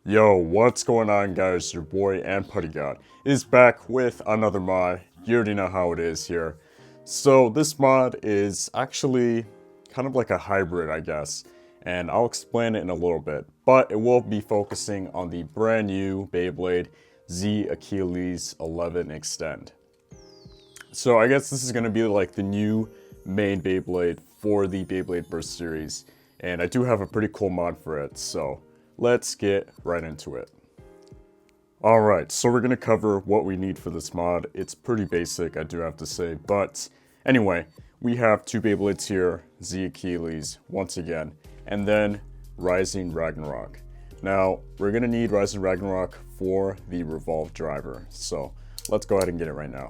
Yo, what's going on, guys? Your boy and Putty God is back with another mod. You already know how it is here. So this mod is actually kind of like a hybrid, I guess, and I'll explain it in a little bit. But it will be focusing on the brand new Beyblade Z Achilles 11 Extend. So I guess this is going to be like the new main Beyblade for the Beyblade Burst series, and I do have a pretty cool mod for it, so let's get right into it. Alright, so we're going to cover what we need for this mod. It's pretty basic, I do have to say, but anyway, we have two Beyblades here, Z Achilles, once again, and then Rising Ragnarok. Now, we're going to need Rising Ragnarok for the Revolve driver, so let's go ahead and get it right now.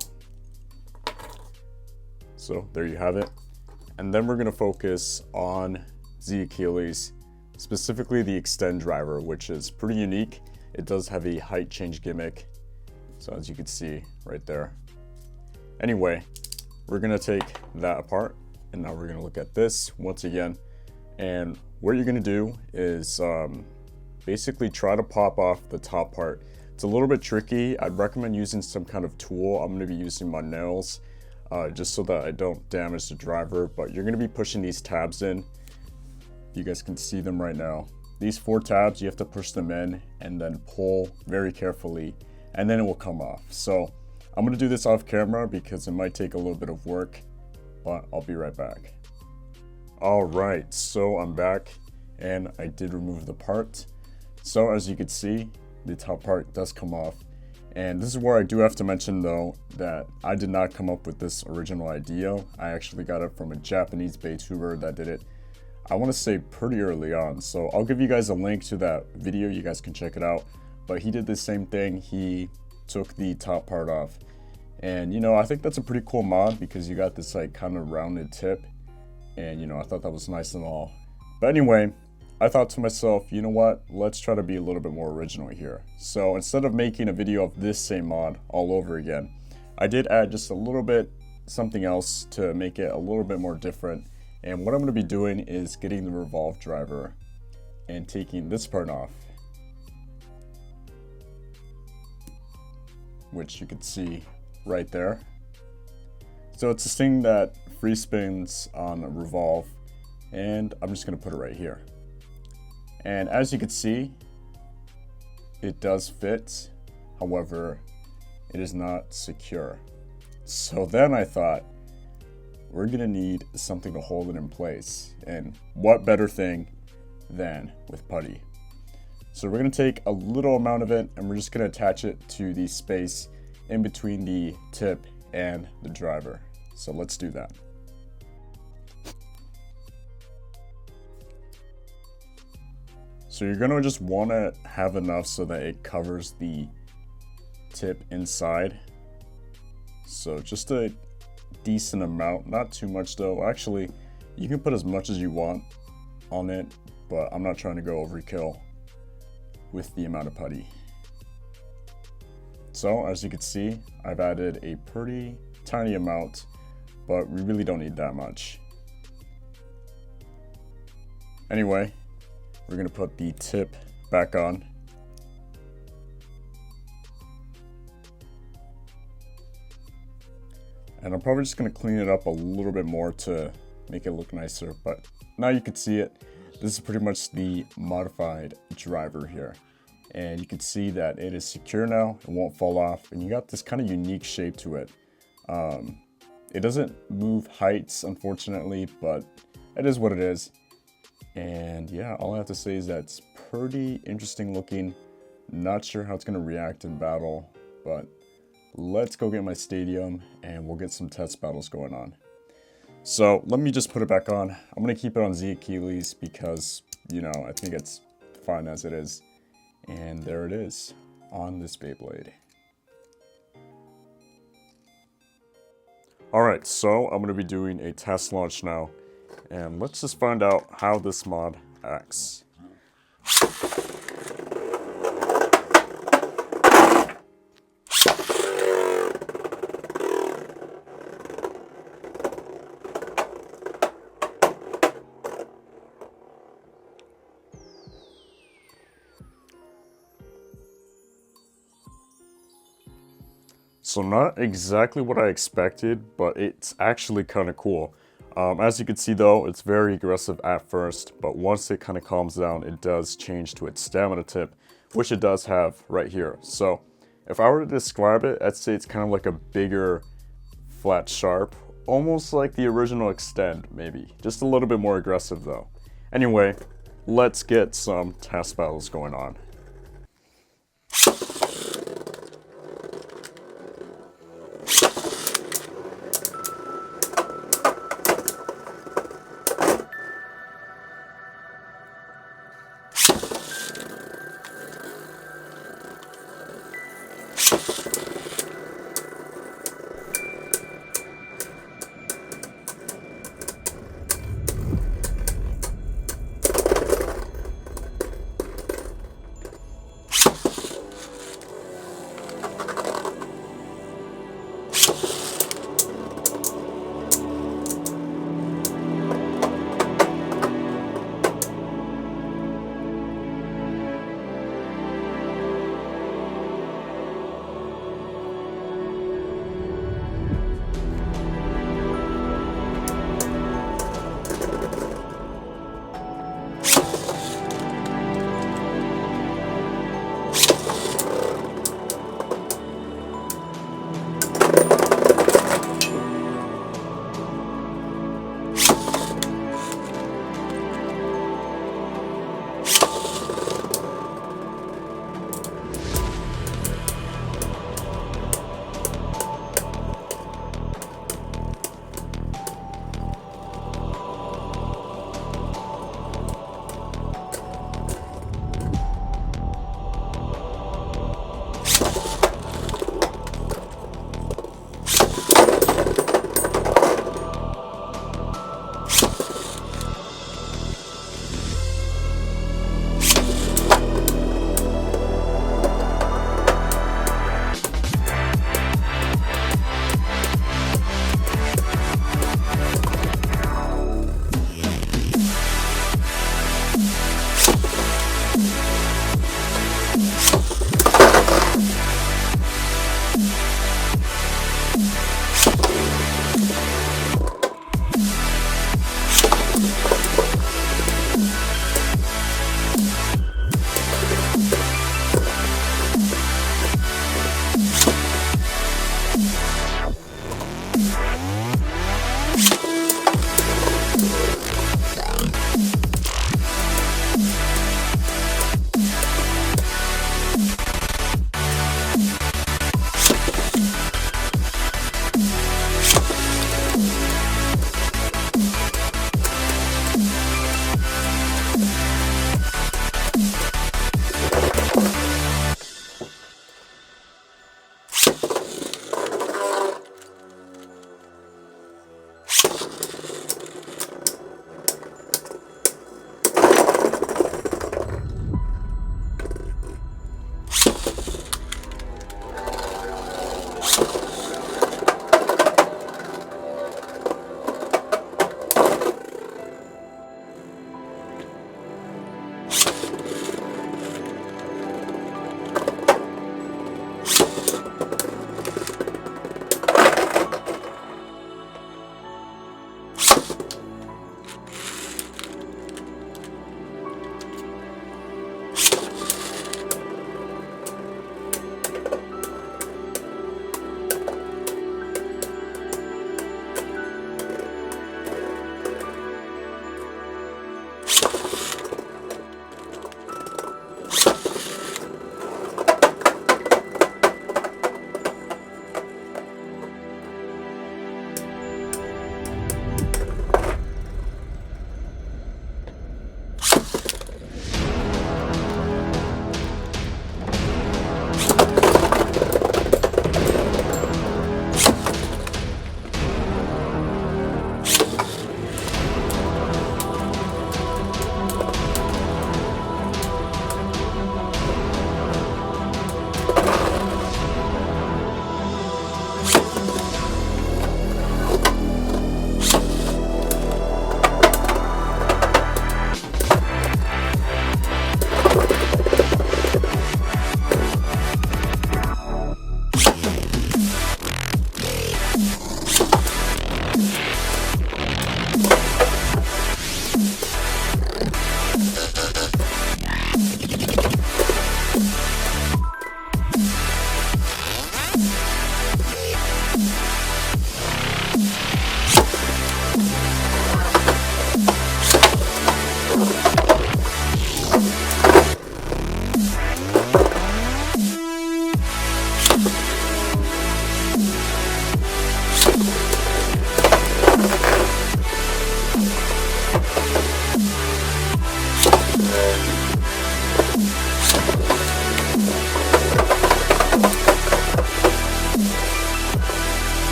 So there you have it. And then we're going to focus on Z Achilles, specifically the Extend driver, which is pretty unique. It does have a height change gimmick, so as you can see right there. Anyway, we're going to take that apart, and now we're going to look at this once again. And what you're going to do is basically try to pop off the top part. It's a little bit tricky. I'd recommend using some kind of tool. I'm going to be using my nails. Just so that I don't damage the driver, but you're going to be pushing these tabs in. You guys can see them right now. These 4 tabs, you have to push them in and then pull very carefully, and then it will come off. So I'm going to do this off camera because it might take a little bit of work, but I'll be right back. Alright, so I'm back and I did remove the part. So as you can see, the top part does come off. And this is where I do have to mention though that I did not come up with this original idea. I actually got it from a Japanese Beytuber that did it, I want to say pretty early on. So I'll give you guys a link to that video, you guys can check it out. But he did the same thing, he took the top part off. And you know, I think that's a pretty cool mod because you got this like kind of rounded tip. And you know, I thought that was nice and all. But anyway, I thought to myself, you know what, let's try to be a little bit more original here. So instead of making a video of this same mod all over again, I did add just a little bit something else to make it a little bit more different. And what I'm going to be doing is getting the Revolve driver and taking this part off, which you can see right there. So it's this thing that free spins on Revolve, and I'm just going to put it right here. And as you can see, it does fit, however, it is not secure. So then I thought, we're gonna need something to hold it in place. And what better thing than with putty. So we're gonna take a little amount of it and we're just gonna attach it to the space in between the tip and the driver. So let's do that. So you're gonna just wanna have enough so that it covers the tip inside. So just a decent amount, not too much though. Actually, you can put as much as you want on it, but I'm not trying to go overkill with the amount of putty. So as you can see, I've added a pretty tiny amount, but we really don't need that much. Anyway, we're gonna put the tip back on. And I'm probably just gonna clean it up a little bit more to make it look nicer, but now you can see it. This is pretty much the modified driver here. And you can see that it is secure now, it won't fall off, and you got this kind of unique shape to it. It doesn't move heights, unfortunately, but it is what it is. And yeah, all I have to say is that it's pretty interesting looking. Not sure how it's gonna react in battle, but let's go get my stadium and we'll get some test battles going on. So let me just put it back on. I'm gonna keep it on Z Achilles because, you know, I think it's fine as it is. And there it is on this Beyblade. Alright, so I'm gonna be doing a test launch now. And let's just find out how this mod acts. So not exactly what I expected, but it's actually kind of cool. As you can see though, it's very aggressive at first, but once it kind of calms down, it does change to its stamina tip, which it does have right here. So if I were to describe it, I'd say it's kind of like a bigger flat sharp, almost like the original Extend maybe, just a little bit more aggressive though. Anyway, let's get some task battles going on.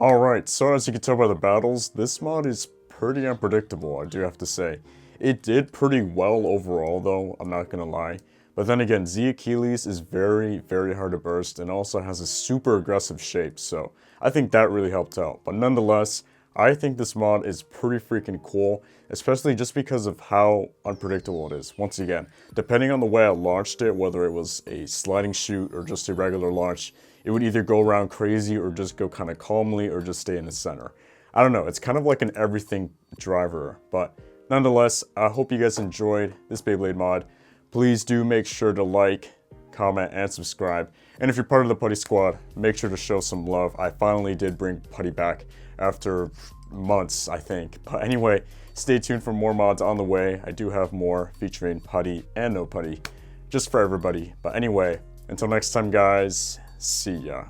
Alright, so as you can tell by the battles, this mod is pretty unpredictable, I do have to say. It did pretty well overall though, I'm not gonna lie. But then again, Z Achilles is very, very hard to burst and also has a super aggressive shape, so I think that really helped out. But nonetheless, I think this mod is pretty freaking cool, especially just because of how unpredictable it is. Once again, depending on the way I launched it, whether it was a sliding shoot or just a regular launch, it would either go around crazy or just go kind of calmly or just stay in the center. I don't know, it's kind of like an everything driver, but nonetheless, I hope you guys enjoyed this Beyblade mod. Please do make sure to like, comment, and subscribe. And if you're part of the Putty Squad, make sure to show some love. I finally did bring Putty back after months, I think. But anyway, stay tuned for more mods on the way. I do have more featuring Putty and no Putty, just for everybody. But anyway, until next time guys, see ya.